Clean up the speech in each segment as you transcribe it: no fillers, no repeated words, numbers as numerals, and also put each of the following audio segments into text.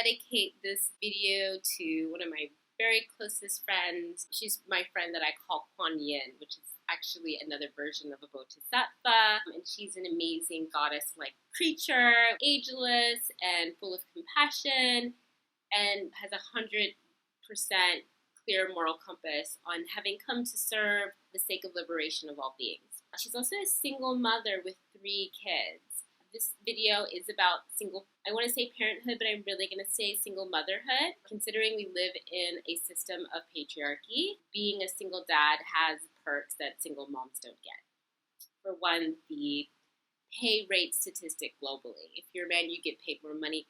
dedicate this video to one of my very closest friends. She's my friend that I call Kuan Yin, which is actually another version of a bodhisattva. And she's an amazing goddess-like creature, ageless and full of compassion, and has 100% clear moral compass on having come to serve the sake of liberation of all beings. She's also a single mother with 3 kids. This video is about I want to say parenthood, but I'm really going to say single motherhood. Considering we live in a system of patriarchy, being a single dad has perks that single moms don't get. For one, the pay rate statistic globally. If you're a man, you get paid more money.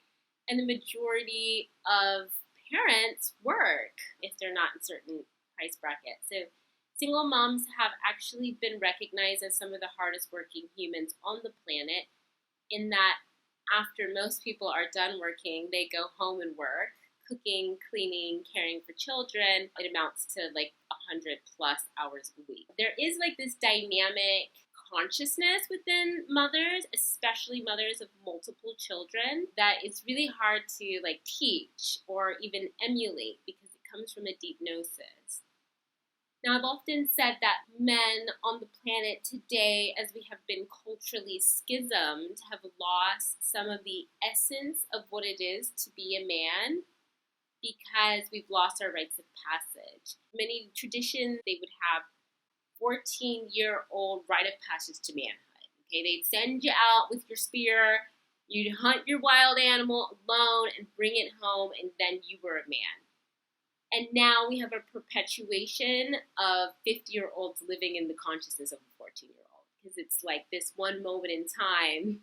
And the majority of parents work if they're not in certain price brackets. So single moms have actually been recognized as some of the hardest working humans on the planet, in that after most people are done working, they go home and work, cooking, cleaning, caring for children. It amounts to like 100 plus hours a week. There is like this dynamic consciousness within mothers, especially mothers of multiple children, that it's really hard to like teach or even emulate because it comes from a deep gnosis. Now, I've often said that men on the planet today, as we have been culturally schismed, have lost some of the essence of what it is to be a man because we've lost our rites of passage. Many traditions, they would have 14-year-old rite of passage to manhood. Okay, they'd send you out with your spear, you'd hunt your wild animal alone and bring it home, and then you were a man. And now we have a perpetuation of 50-year-olds living in the consciousness of a 14-year-old. Because it's like this one moment in time,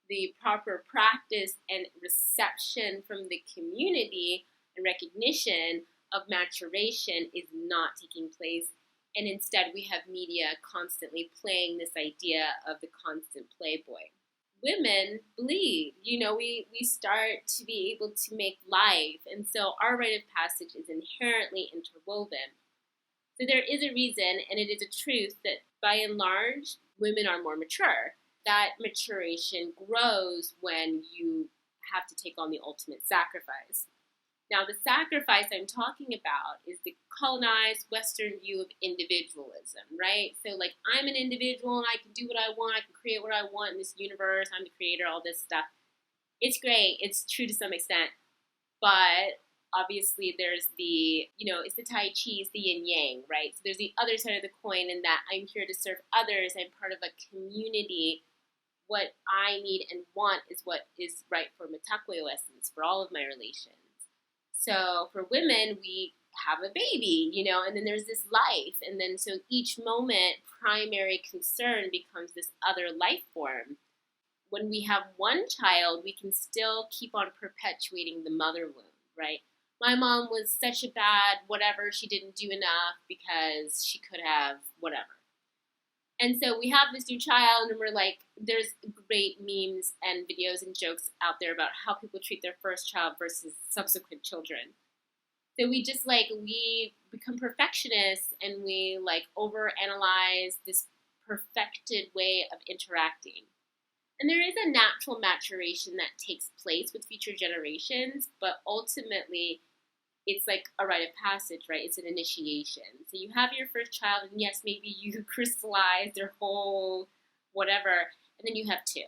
the proper practice and reception from the community and recognition of maturation is not taking place. And instead we have media constantly playing this idea of the constant playboy. Women bleed, we start to be able to make life, and so our rite of passage is inherently interwoven. So there is a reason, and it is a truth, that by and large, women are more mature. That maturation grows when you have to take on the ultimate sacrifice. Now, the sacrifice I'm talking about is the colonized Western view of individualism, right? So, like, I'm an individual and I can do what I want, I can create what I want in this universe, I'm the creator, all this stuff. It's great, it's true to some extent, but obviously there's the, it's the Tai Chi, it's the yin yang, right? So there's the other side of the coin in that I'm here to serve others, I'm part of a community. What I need and want is what is right for Mitakuyo essence, for all of my relations. So for women, we have a baby, and then there's this life. And then so each moment, primary concern becomes this other life form. When we have one child, we can still keep on perpetuating the mother wound, right? My mom was such a bad whatever, she didn't do enough because she could have whatever. And so we have this new child, and we're like, there's great memes and videos and jokes out there about how people treat their first child versus subsequent children. So we become perfectionists, and we overanalyze this perfected way of interacting. And there is a natural maturation that takes place with future generations, but ultimately it's like a rite of passage, right? It's an initiation. So you have your first child, and yes, maybe you crystallize their whole whatever, and then you have 2.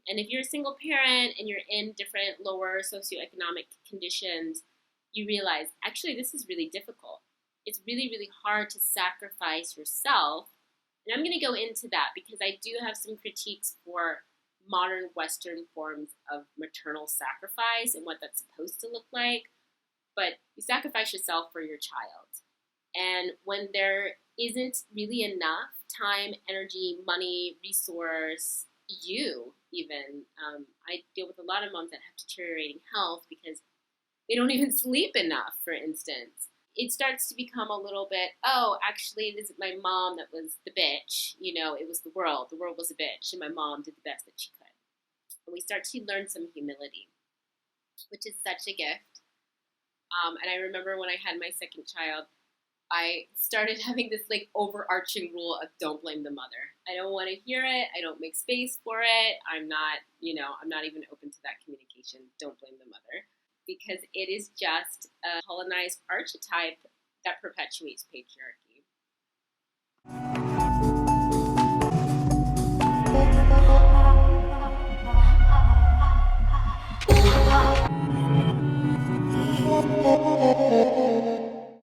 And if you're a single parent and you're in different lower socioeconomic conditions, you realize, actually, this is really difficult. It's really, really hard to sacrifice yourself. And I'm going to go into that because I do have some critiques for modern Western forms of maternal sacrifice and what that's supposed to look like. But you sacrifice yourself for your child. And when there isn't really enough time, energy, money, resource, you even, I deal with a lot of moms that have deteriorating health because they don't even sleep enough, for instance. It starts to become a little bit, actually, this is my mom that was the bitch. It was the world. The world was a bitch, and my mom did the best that she could. And we start to learn some humility, which is such a gift. And I remember when I had my second child, I started having this overarching rule of don't blame the mother. I don't want to hear it. I don't make space for it. I'm not even open to that communication. Don't blame the mother. because it is just a colonized archetype that perpetuates patriarchy.